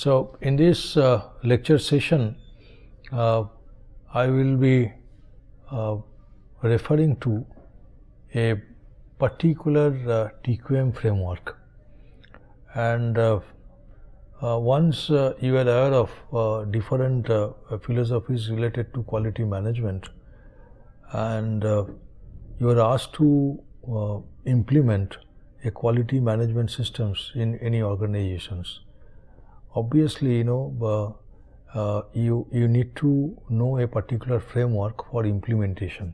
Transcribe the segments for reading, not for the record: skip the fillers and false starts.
So, in this lecture session, I will be referring to a particular TQM framework, and once you are aware of different philosophies related to quality management, and you are asked to implement a quality management systems in any organizations. Obviously, you need to know a particular framework for implementation,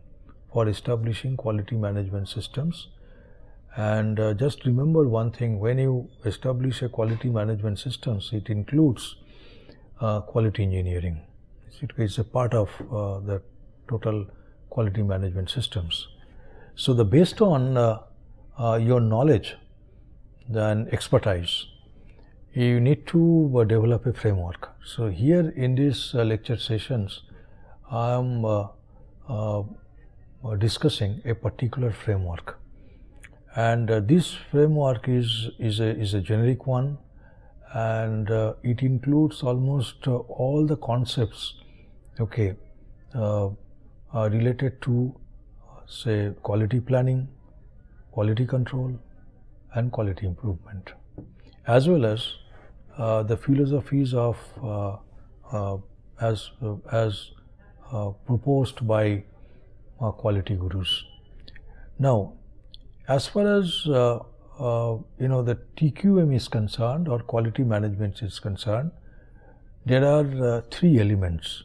for establishing quality management systems. And just remember one thing: when you establish a quality management systems, it includes quality engineering. It's a part of the total quality management systems. So, based on your knowledge and expertise, you need to develop a framework. So, here in these lecture sessions, I am discussing a particular framework, and this framework is a generic one, and it includes almost all the concepts, okay, related to say quality planning, quality control, and quality improvement, as well as the philosophies of as proposed by quality gurus. Now, as far as the TQM is concerned, or quality management is concerned, there are three elements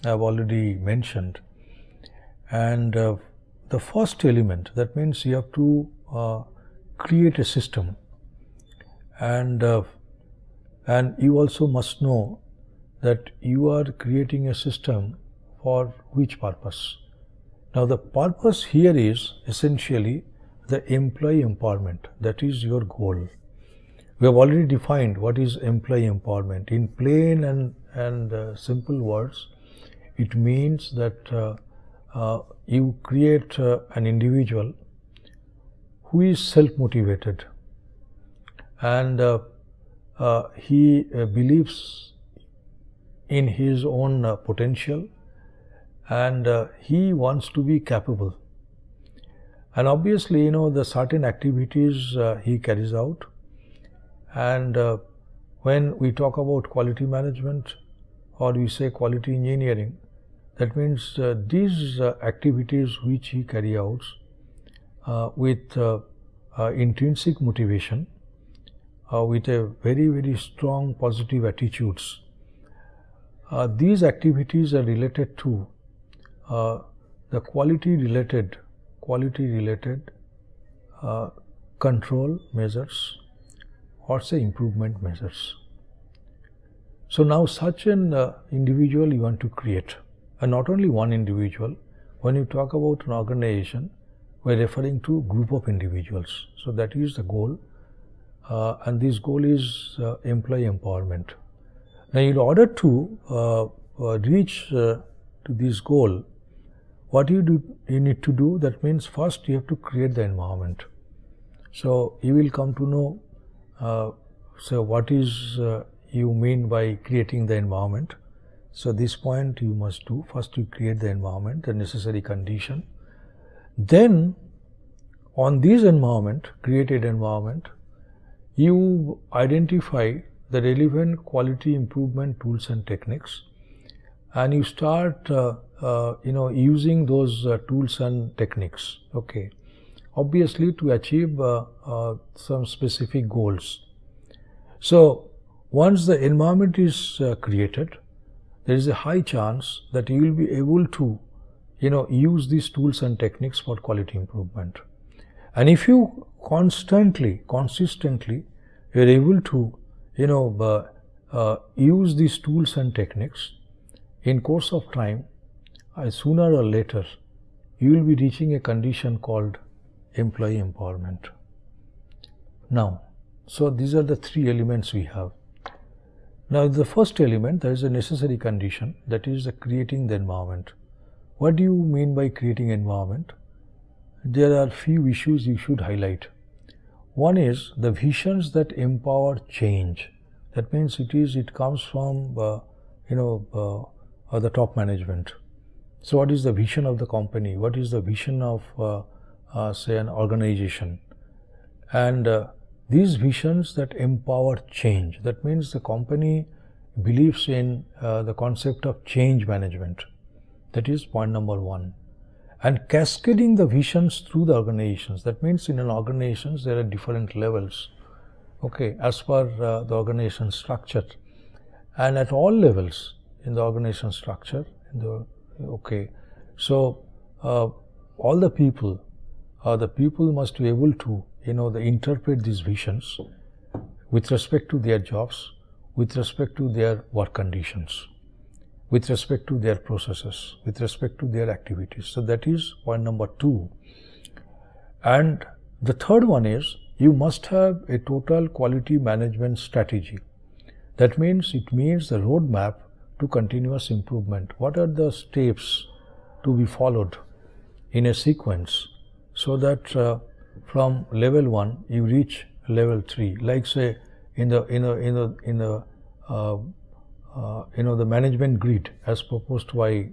I have already mentioned, and the first element, that means you have to create a system, and you also must know that you are creating a system for which purpose. Now, the purpose here is essentially the employee empowerment. That is your goal. We have already defined what is employee empowerment. In plain and simple words, it means that you create an individual who is self-motivated, and he believes in his own potential, and he wants to be capable. And obviously, the certain activities he carries out, and when we talk about quality management, or we say quality engineering, that means these activities which he carries out with intrinsic motivation, with a very strong positive attitudes. These activities are related to the quality related control measures, or say improvement measures. So, now such an individual you want to create, and not only one individual. When you talk about an organization, we are referring to group of individuals. So, that is the goal, and this goal is employee empowerment. Now, in order to reach to this goal, what you need to do, that means first you have to create the environment. So, you will come to know so what is you mean by creating the environment. So, this point you must do. First you create the environment, the necessary condition. Then on this environment, created environment, you identify the relevant quality improvement tools and techniques, and you start using those tools and techniques, okay, obviously to achieve some specific goals. So, once the environment is created, there is a high chance that you will be able to use these tools and techniques for quality improvement. And if you consistently you are able to use these tools and techniques, in course of time, sooner or later, you will be reaching a condition called employee empowerment. Now, so these are the three elements we have. Now, the first element, there is a necessary condition, that is creating the environment. What do you mean by creating environment? There are few issues you should highlight. One is the visions that empower change. That means it comes from the top management. So what is the vision of the company? What is the vision of say an organization? And these visions that empower change. That means the company believes in the concept of change management. That is point number one. And cascading the visions through the organizations. That means in an organizations there are different levels, okay, as per the organization structure, and at all levels in the organization structure. So all the people must be able to interpret these visions with respect to their jobs, with respect to their work conditions, with respect to their processes, with respect to their activities. So that is point number two. And the third one is you must have a total quality management strategy. That means the roadmap to continuous improvement. What are the steps to be followed in a sequence so that from level 1 you reach level 3? Like say in the management grid as proposed by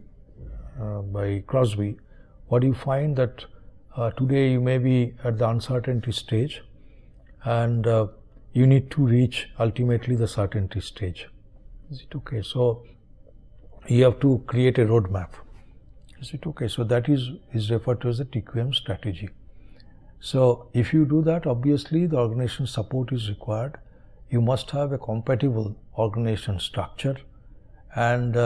Crosby, what you find that today you may be at the uncertainty stage, and you need to reach ultimately the certainty stage. Is it okay? So you have to create a roadmap. Is it okay? So that is referred to as the TQM strategy. So if you do that, obviously the organization support is required. You must have a compatible organization structure, and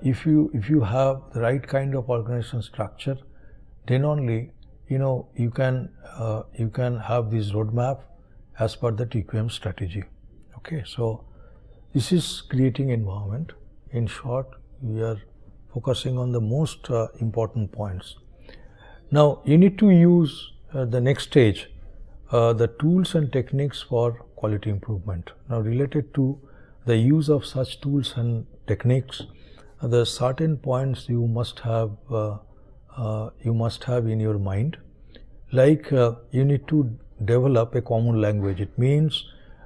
if you have the right kind of organization structure, then only you can have this roadmap as per the TQM strategy. Okay, so this is creating environment. In short, we are focusing on the most important points. Now you need to use the next stage, the tools and techniques for quality improvement. Now related to the use of such tools and techniques, the certain points you must have in your mind. Like you need to develop a common language. It means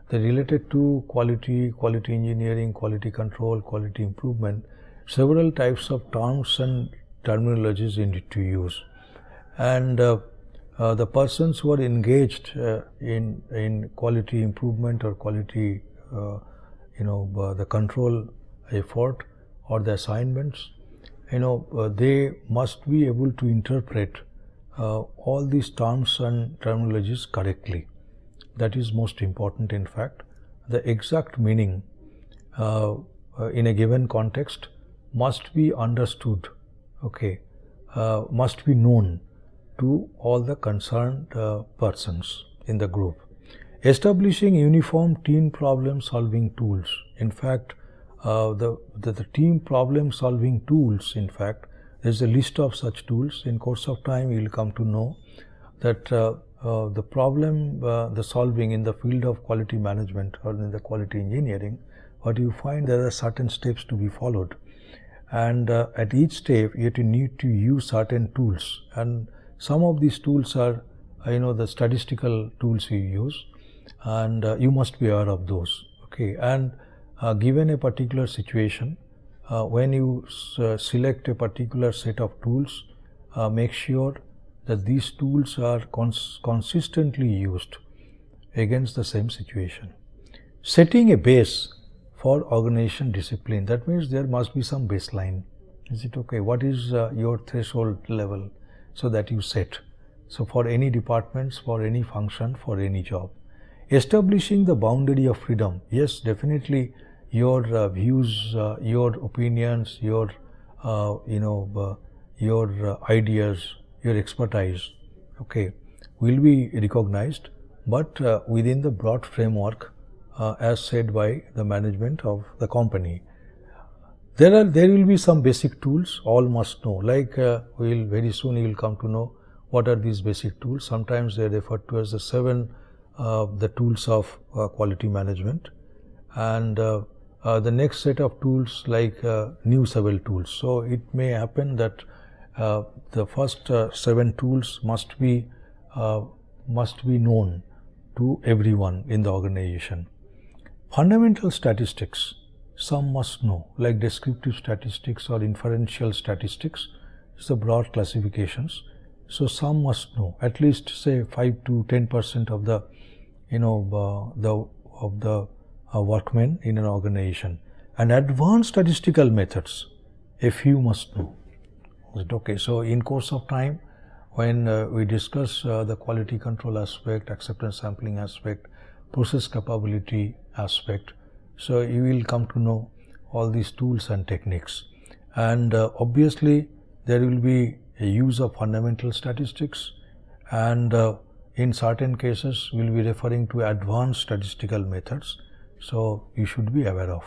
that related to quality engineering, quality control, quality improvement, several types of terms and terminologies you need to use. And the persons who are engaged in quality improvement or quality the control effort or the assignments, they must be able to interpret all these terms and terminologies correctly. That is most important. In fact, the exact meaning in a given context must be understood, okay, must be known to all the concerned persons in the group. Establishing uniform team problem solving tools. In fact, the team problem solving tools, in fact, there is a list of such tools. In course of time you will come to know that the problem the solving in the field of quality management or in the quality engineering, what you find, there are certain steps to be followed, and at each step you need to use certain tools, and some of these tools are the statistical tools you use, and you must be aware of those. Okay, and given a particular situation, when you select a particular set of tools, make sure that these tools are consistently used against the same situation. Setting a base for organization discipline. That means there must be some baseline. Is it okay? What is your threshold level so that you set? So for any departments, for any function, for any job. Establishing the boundary of freedom. Yes, definitely your views, your opinions, your ideas, your expertise, okay, will be recognized, but within the broad framework as said by the management of the company. There will be some basic tools all must know. Like very soon you will come to know what are these basic tools. Sometimes they are referred to as the 7 the tools of quality management, and the next set of tools like new several tools. So it may happen that the first 7 tools must be known to everyone in the organization. Fundamental statistics, some must know, like descriptive statistics or inferential statistics, is the broad classifications. So some must know, at least say 5 to 10% of the workmen in an organization. And advanced statistical methods, a few must know. Okay, so in course of time, when we discuss the quality control aspect, acceptance sampling aspect, process capability aspect, so you will come to know all these tools and techniques. And obviously there will be a use of fundamental statistics, and in certain cases we will be referring to advanced statistical methods, so you should be aware of.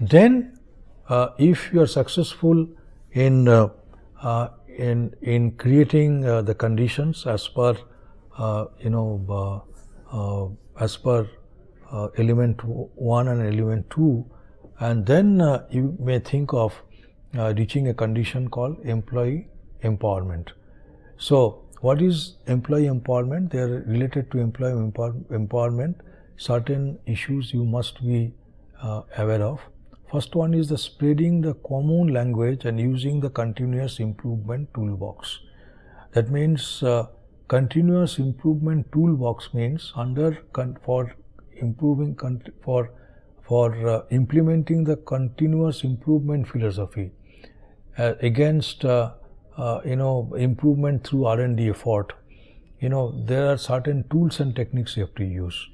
Then if you are successful in creating the conditions as per as per element 1 and element 2, and then you may think of reaching a condition called employee empowerment. So what is employee empowerment? They are related to employee empowerment. Certain issues you must be aware of. First one is the spreading the common language and using the continuous improvement toolbox. That means continuous improvement toolbox means for implementing the continuous improvement philosophy against improvement through R&D effort. There are certain tools and techniques you have to use.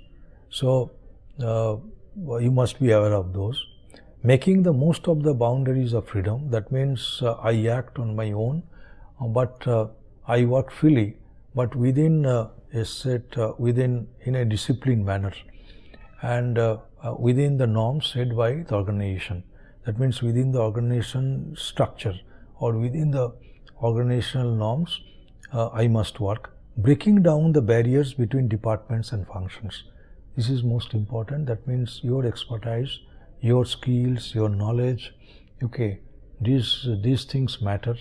So you must be aware of those. Making the most of the boundaries of freedom, that means I act on my own, but I work freely, but within a set, in a disciplined manner, and within the norms set by the organization. That means within the organization structure or within the organizational norms, I must work. Breaking down the barriers between departments and functions. This is most important. That means your expertise, your skills, your knowledge, okay, these things matter.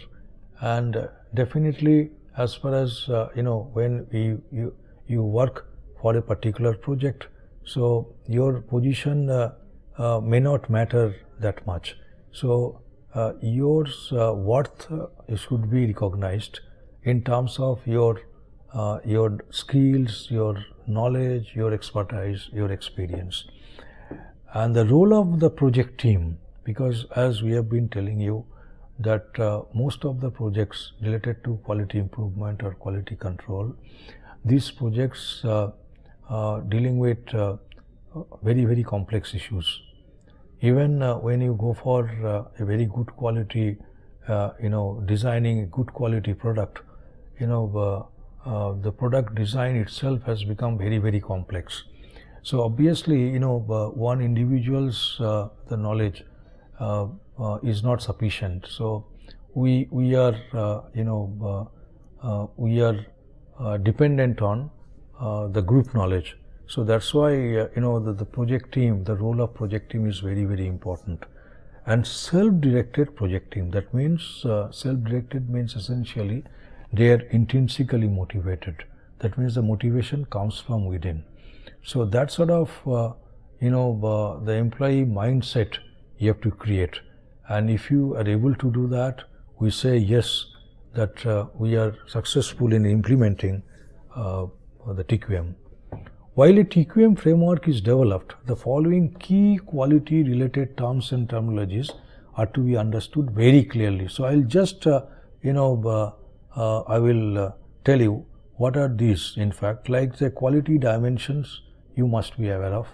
And definitely as far as when you work for a particular project, so your position may not matter that much. So your worth should be recognized in terms of your skills, your knowledge, your expertise, your experience. And the role of the project team, because as we have been telling you that most of the projects related to quality improvement or quality control, these projects dealing with very, very complex issues. Even when you go for a very good quality, designing a good quality product, the product design itself has become very, very complex. So obviously, one individual's the knowledge is not sufficient. So we are dependent on the group knowledge. So that's why the project team, the role of project team is very, very important. And self-directed project team. That means self-directed means essentially they are intrinsically motivated. That means the motivation comes from within. So that sort of the employee mindset you have to create, and if you are able to do that, we say yes, that we are successful in implementing the TQM. While a TQM framework is developed, the following key quality related terms and terminologies are to be understood very clearly. So I'll just I will tell you what are these. In fact, like the quality dimensions you must be aware of.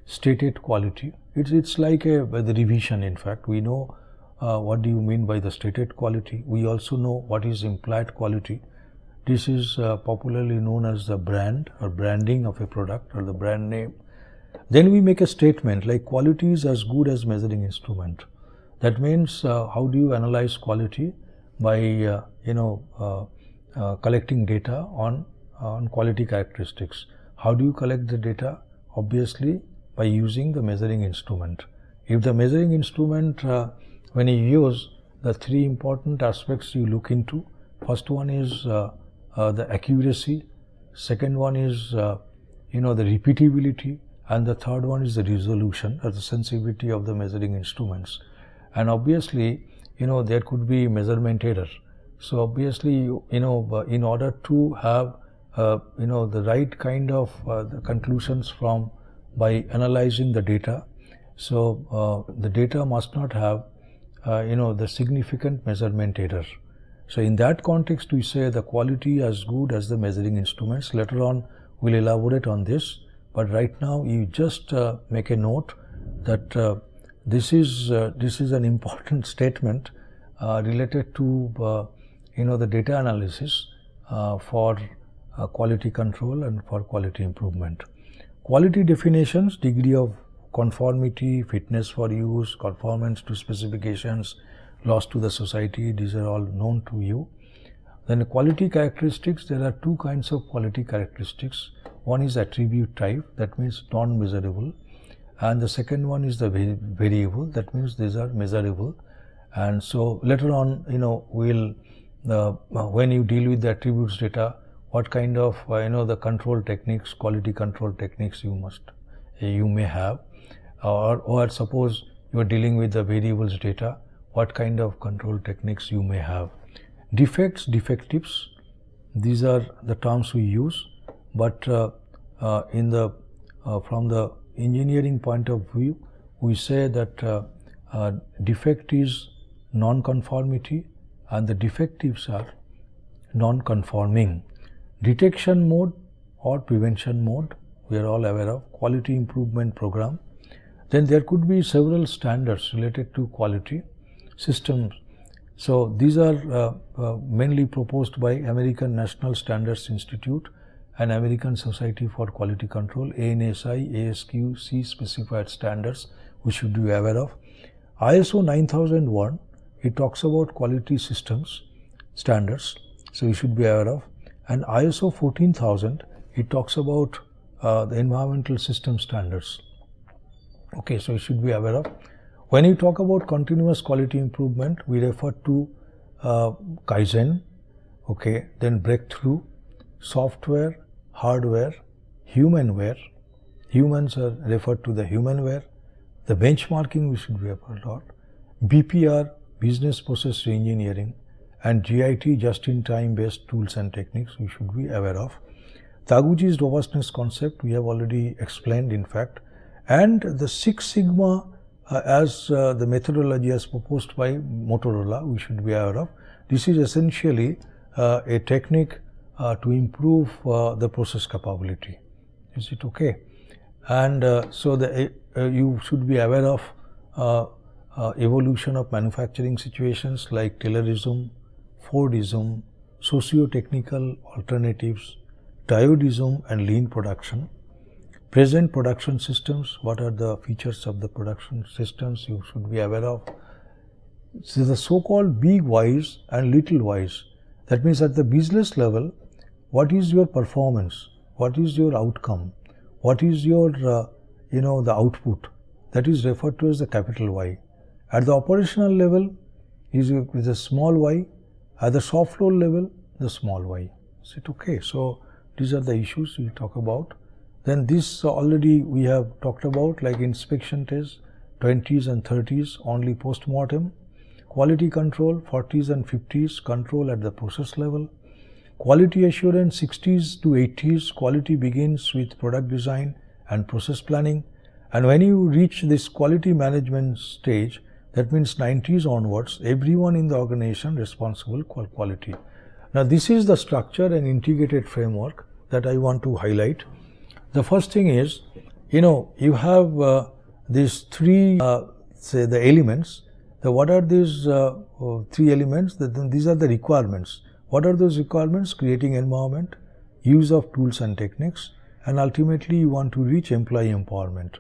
Stated quality, it's like the revision. In fact, we know what do you mean by the stated quality. We also know what is implied quality. This is popularly known as the brand or branding of a product or the brand name. Then we make a statement like quality is as good as measuring instrument. That means how do you analyze quality? By collecting data on quality characteristics. How do you collect the data? Obviously by using the measuring instrument. If the measuring instrument, when you use, the three important aspects you look into. First one is the accuracy. Second one is the repeatability, and the third one is the resolution or the sensitivity of the measuring instruments. And obviously, there could be measurement error. So obviously, in order to have the right kind of the conclusions from by analyzing the data, so the data must not have the significant measurement error. So in that context, we say the quality as good as the measuring instruments. Later on, we'll elaborate on this, but right now you just make a note that this is an important statement related to the data analysis for quality control and for quality improvement. Quality definitions: degree of conformity, fitness for use, conformance to specifications, loss to the society. These are all known to you. Then quality characteristics: there are two kinds of quality characteristics. One is attribute type, that means non-measurable, and the second one is the variable, that means these are measurable. And so later on, we'll when you deal with the attributes data, what kind of the control techniques, quality control techniques you may have, or suppose you are dealing with the variables data, what kind of control techniques you may have. Defects, defectives, these are the terms we use, but from the engineering point of view, we say that defect is non-conformity and the defectives are non-conforming. Detection mode or prevention mode, we are all aware of. Quality improvement program. Then there could be several standards related to quality systems. So these are mainly proposed by American National Standards Institute and American Society for Quality Control, ANSI, ASQ, C specified standards we should be aware of. ISO 9001, it talks about quality systems standards, so you should be aware of. And ISO 14000, it talks about the environmental system standards. Okay, so you should be aware of. When you talk about continuous quality improvement, we refer to Kaizen, okay, then breakthrough, software, hardware, humanware. Humans are referred to the humanware. The benchmarking we should be aware of. BPR, business process reengineering, and GIT, just-in-time based tools and techniques, we should be aware of. Taguchi's robustness concept we have already explained, in fact, and the Six Sigma as the methodology as proposed by Motorola, we should be aware of. This is essentially a technique to improve the process capability. Is it okay? And so you should be aware of evolution of manufacturing situations like Taylorism, Fordism, socio-technical alternatives, diodism and lean production. Present production systems, what are the features of the production systems you should be aware of. So the so-called big whys and little whys, that means at the business level, what is your performance, what is your outcome, what is your the output, that is referred to as the capital Y. At the operational level is a small y, at the shop floor level the small y. Is it okay? So these are the issues we talk about. Then this already we have talked about, like inspection tests, 20s and 30s only post-mortem, quality control 40s and 50s, control at the process level, quality assurance 60s to 80s, quality begins with product design and process planning, and when you reach this quality management stage, that means 90s onwards, everyone in the organization responsible for quality. Now this is the structure and integrated framework that I want to highlight. The first thing is, you have these three, say the elements. What are these three elements? These are the requirements. What are those requirements? Creating environment, use of tools and techniques, and ultimately you want to reach employee empowerment.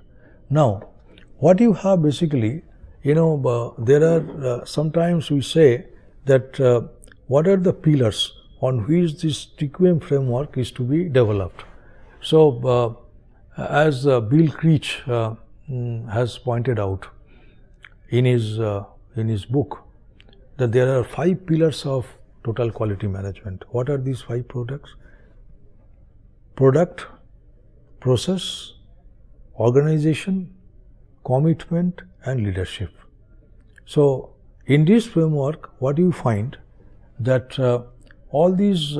Now, what you have basically, there are sometimes we say that what are the pillars on which this TQM framework is to be developed. So, as Bill Creech has pointed out in his book, that there are 5 pillars of total quality management. What are these 5 products? Product, process, organization, commitment and leadership. So, in this framework, what you find that all these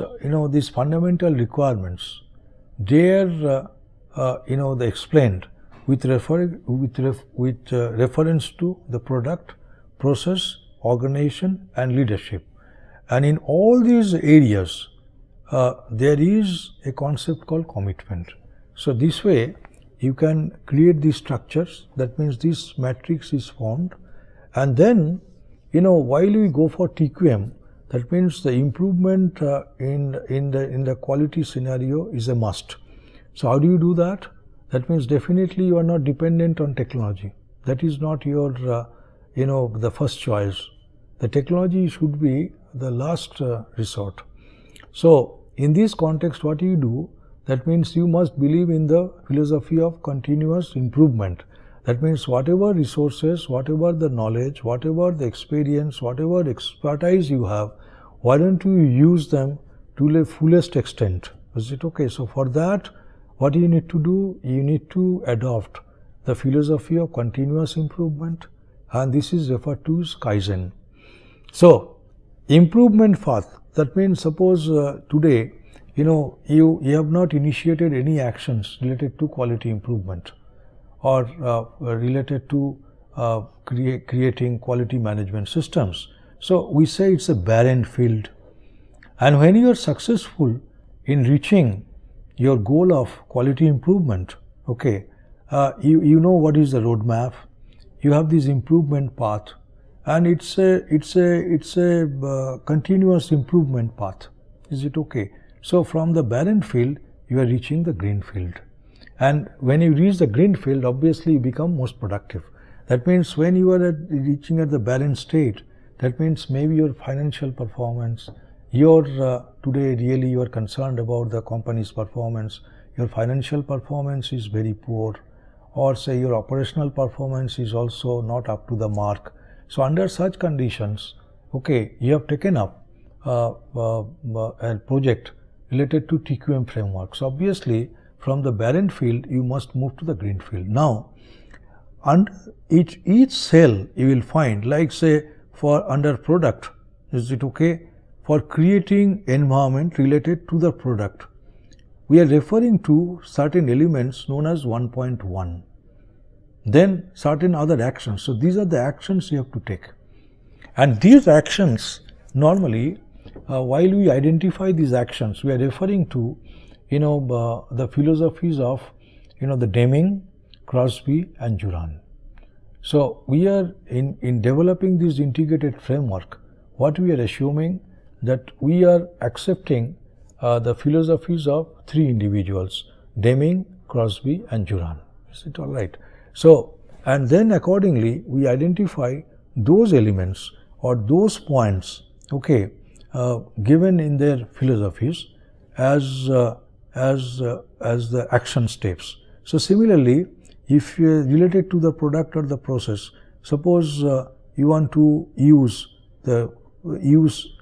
these fundamental requirements, they are they explained with reference to the product, process, organization and leadership. And in all these areas, there is a concept called commitment. So, this way you can create these structures, that means this matrix is formed, and then while we go for TQM, that means the improvement in the quality scenario is a must. So, how do you do that? That means definitely you are not dependent on technology. That is not your the first choice. The technology should be the last resort. So, in this context, what you do? That means you must believe in the philosophy of continuous improvement. That means whatever resources, whatever the knowledge, whatever the experience, whatever expertise you have, why don't you use them to the fullest extent? Is it okay? So, for that, what you need to do? You need to adopt the philosophy of continuous improvement, and this is referred to as Kaizen. So, improvement path, that means suppose today you have not initiated any actions related to quality improvement or related to creating quality management systems. So, we say it's a barren field, and when you are successful in reaching your goal of quality improvement, okay, you know what is the roadmap, you have this improvement path, and it's a continuous improvement path. Is it okay? So, from the barren field you are reaching the green field, and when you reach the green field, obviously you become most productive. That means when you are reaching at the barren state, that means maybe your financial performance, today really you are concerned about the company's performance, your financial performance is very poor, or say your operational performance is also not up to the mark. So, under such conditions, okay, you have taken up a project related to TQM framework. So, obviously from the barren field you must move to the green field. Now, under each cell you will find, like say for under product, is it okay, for creating environment related to the product, we are referring to certain elements known as 1.1, then certain other actions. So, these are the actions you have to take, and these actions normally while we identify these actions, we are referring to the philosophies of the Deming, Crosby and Juran. So, we are in developing this integrated framework, what we are assuming that we are accepting the philosophies of three individuals, Deming, Crosby and Juran. Is it all right? So, and then accordingly we identify those elements or those points, okay, given in their philosophies as the action steps. So, similarly, if you are related to the product or the process, suppose you want to use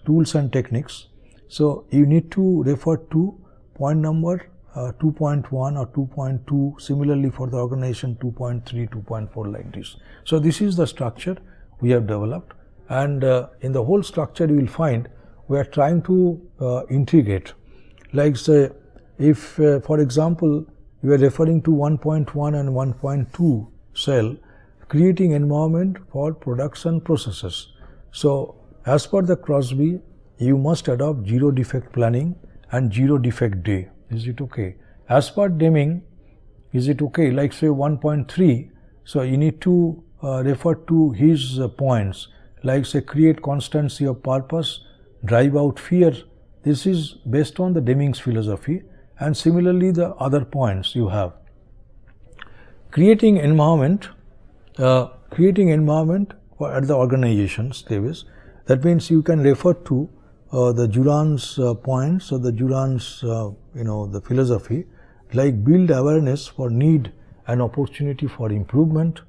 tools and techniques. So, you need to refer to point number 2.1 or 2.2, similarly for the organization 2.3, 2.4 like this. So, this is the structure we have developed, and in the whole structure you will find we are trying to integrate, like say if for example you are referring to 1.1 and 1.2 cell, creating environment for production processes. So, as per the Crosby, you must adopt zero defect planning and zero defect day. Is it okay? As per Deming, is it okay? Like say 1.3, so you need to refer to his points, like say create constancy of purpose, drive out fear. This is based on the Deming's philosophy, and similarly the other points you have. Creating environment at the organizations levels. That means you can refer to the Juran's points or the Juran's the philosophy, like build awareness for need and opportunity for improvement,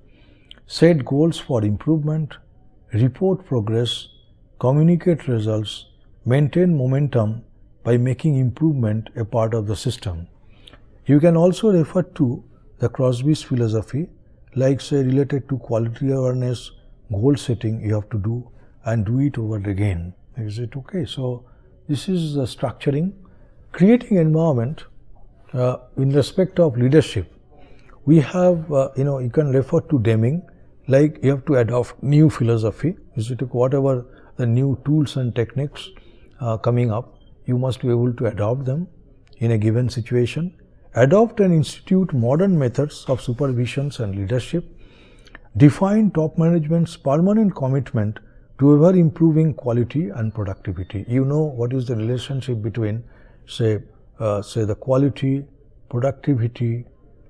set goals for improvement, report progress, communicate results, maintain momentum by making improvement a part of the system. You can also refer to the Crosby's philosophy, like say related to quality awareness, goal setting you have to do and do it over again. Is it okay? So this is the structuring. Creating environment in respect of leadership. We have, you can refer to Deming, like you have to adopt new philosophy. Is it whatever the new tools and techniques coming up, you must be able to adopt them in a given situation. Adopt and institute modern methods of supervisions and leadership. Define top management's permanent commitment to ever improving quality and productivity. You know what is the relationship between say the quality, productivity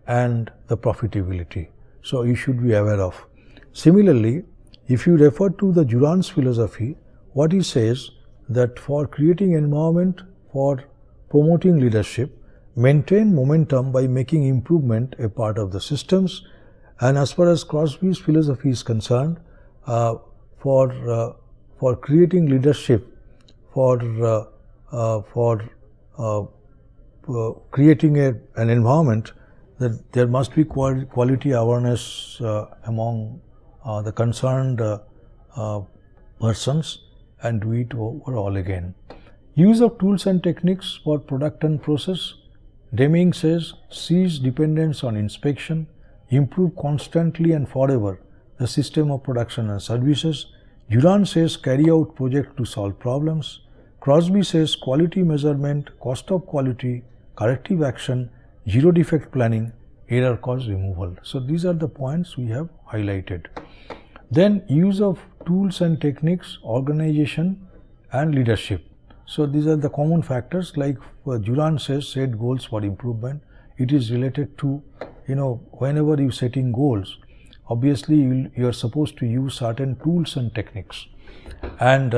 and the profitability. So you should be aware of. Similarly, if you refer to the Juran's philosophy, what he says that for creating environment for promoting leadership, maintain momentum by making improvement a part of the systems. And as far as Crosby's philosophy is concerned, for creating leadership, for creating an environment, that there must be quality awareness among the concerned persons, and do it overall again. Use of tools and techniques for product and process. Deming says cease dependence on inspection, improve constantly and forever the system of production and services. Juran says carry out projects to solve problems. Crosby says quality measurement, cost of quality, corrective action, zero defect planning, error cause removal. So these are the points we have highlighted. Then use of tools and techniques, organization and leadership. So these are the common factors, like Juran says set goals for improvement. It is related to, whenever you setting goals, obviously you are supposed to use certain tools and techniques. And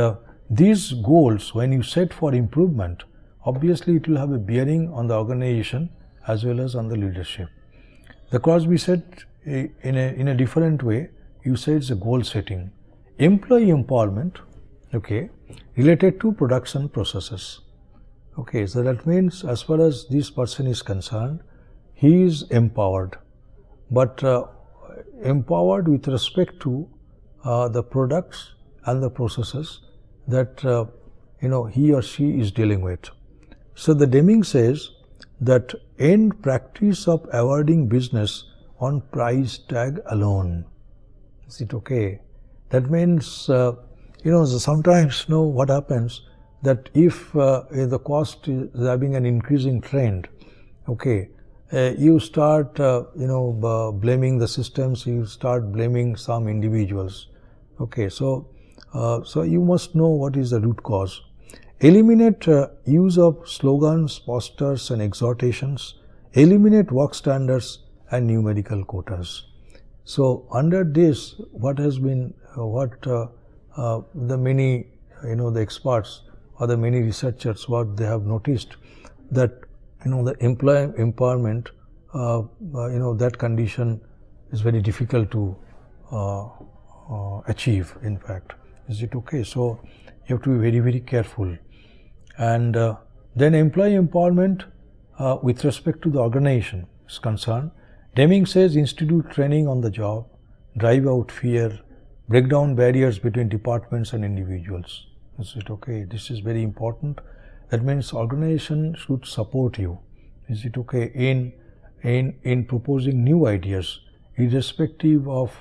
these goals, when you set for improvement, obviously it will have a bearing on the organization as well as on the leadership. The Crosby said in a different way, you say it's a goal setting. Employee empowerment, okay, related to production processes. Okay, so that means as far as this person is concerned, he is empowered, but empowered with respect to the products and the processes that he or she is dealing with. So the Deming says that end practice of awarding business on price tag alone. Is it okay? That means sometimes what happens, that if the cost is having an increasing trend, okay, you start blaming the systems, you start blaming some individuals. Okay, so you must know what is the root cause. Eliminate use of slogans, posters and exhortations. Eliminate work standards and numerical quotas. So under this, what has been the many the experts or the many researchers, what they have noticed, that the employee empowerment, that condition is very difficult to achieve, in fact. Is it okay? So you have to be very, very careful. And then employee empowerment with respect to the organization is concerned. Deming says institute training on the job, drive out fear, break down barriers between departments and individuals. Is it okay? This is very important. That means organization should support you. Is it okay? In proposing new ideas, irrespective of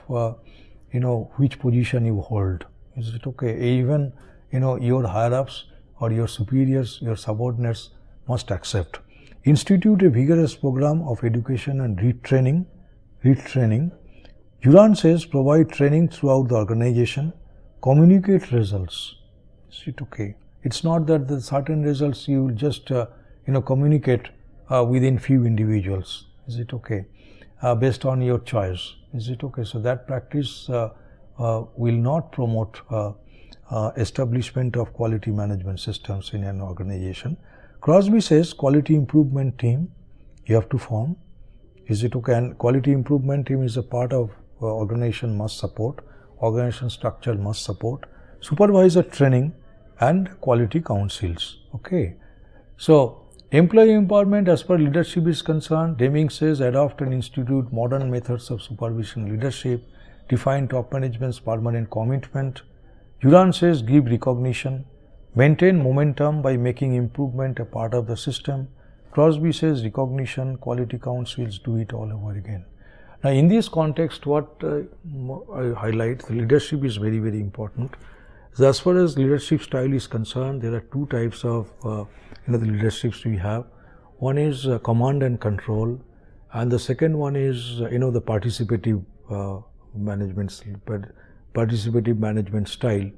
which position you hold. Is it okay? Even your higher ups or your superiors, your subordinates must accept. Institute a vigorous program of education and retraining. Juran says provide training throughout the organization, communicate results. Is it okay? It's not that the certain results you will just communicate within few individuals. Is it okay? Based on your choice. Is it okay? So that practice will not promote establishment of quality management systems in an organization. Crosby says quality improvement team you have to form. Is it okay? And quality improvement team is a part of organization must support, organization structure must support, supervisor training and quality councils. Okay. So Employee empowerment as per leadership is concerned, Deming says adopt and institute modern methods of supervision leadership, define top management's permanent commitment. Uran says give recognition, maintain momentum by making improvement a part of the system. Crosby says recognition, quality councils do it all over again. Now in this context, what I highlight, the leadership is very, very important. So as far as leadership style is concerned, there are two types of the leaderships we have. One is command and control, and the second one is the participative management style.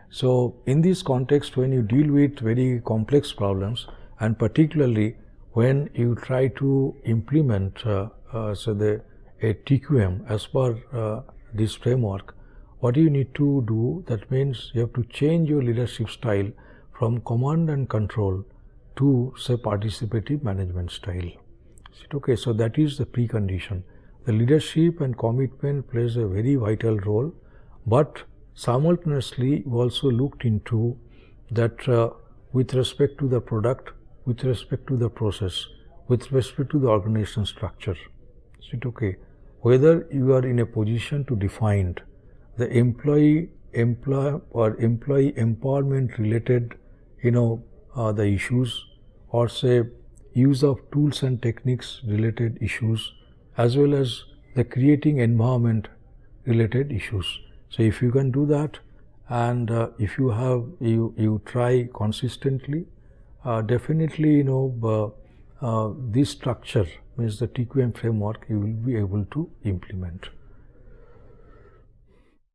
So in this context, when you deal with very complex problems, and particularly when you try to implement a TQM as per this framework, what you need to do, that means you have to change your leadership style from command and control to say participative management style. Okay, so that is the precondition. The leadership and commitment plays a very vital role, but simultaneously we also looked into that with respect to the product, with respect to the process, with respect to the organization structure. Okay, whether you are in a position to define the employee empowerment related the issues, or say use of tools and techniques related issues, as well as the creating environment related issues. So if you can do that, and if you have you try consistently, definitely this structure, means the TQM framework, you will be able to implement.